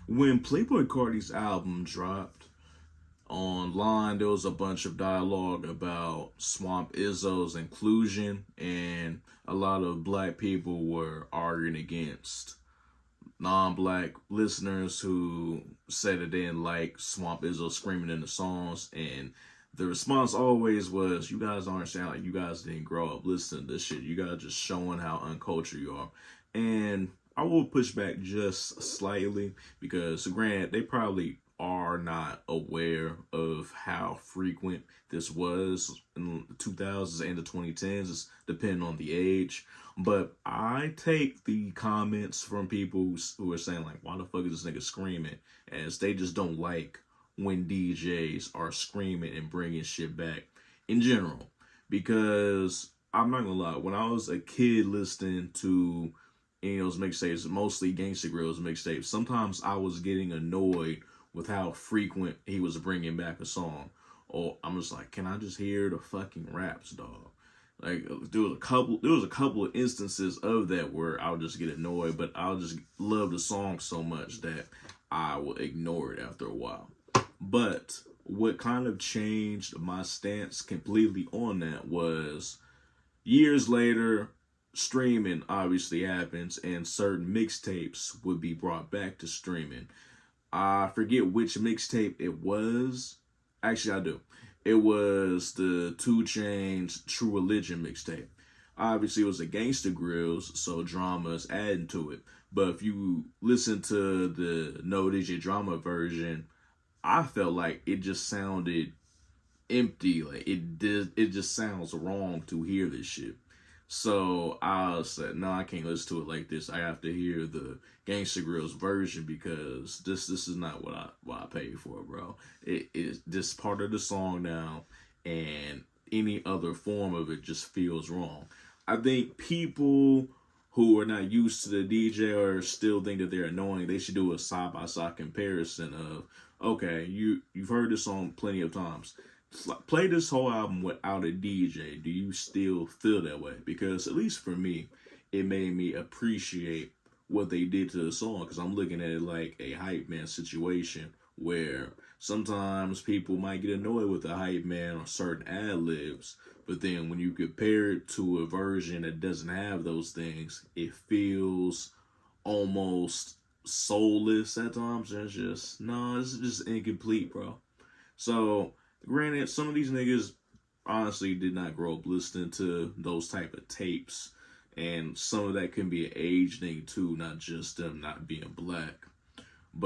When Playboi Carti's album dropped, online there was a bunch of dialogue about Swamp Izzo's inclusion, and a lot of black people were arguing against non-black listeners who said that they didn't like Swamp Izzo screaming in the songs, and the response always was, "You guys don't understand. Like, you guys didn't grow up listening to this shit. You guys just showing how uncultured you are." And I will push back just slightly because, granted, they probably are not aware of how frequent this was in the 2000s and the 2010s, depending on the age. But I take the comments from people who are saying, like, why the fuck is this nigga screaming? As they just don't like when DJs are screaming and bringing shit back in general. Because I'm not gonna lie, when I was a kid listening to those mixtapes, mostly Gangsta Grill's mixtapes, sometimes I was getting annoyed with how frequent he was bringing back a song. Or I'm just like, can I just hear the fucking raps, dog? Like there was a couple of instances of that where I'll just get annoyed, but I'll just love the song so much that I will ignore it after a while. But what kind of changed my stance completely on that was years later, streaming obviously happens, and certain mixtapes would be brought back to streaming. I forget which mixtape it was. Actually, I do. It was the 2 Chainz True Religion mixtape. Obviously, it was a Gangsta Grills, so drama is adding to it. But if you listen to the No DJ Drama version, I felt like it just sounded empty. Like it just sounds wrong to hear this shit. So I said, no, I can't listen to it like this. I have to hear the Gangsta Grills version because this is not what I paid for, bro. It is this part of the song now, and any other form of it just feels wrong. I think people who are not used to the DJ or still think that they're annoying, they should do a side by side comparison of, okay, you've heard this song plenty of times. Play this whole album without a DJ. Do you still feel that way? Because at least for me, it made me appreciate what they did to the song, because I'm looking at it like a hype man situation where sometimes people might get annoyed with the hype man on certain ad-libs, but then when you compare it to a version that doesn't have those things, it feels almost soulless at times. And it's just, no, it's just incomplete, bro. So granted, some of these niggas honestly did not grow up listening to those type of tapes, and some of that can be an age thing too, not just them not being black.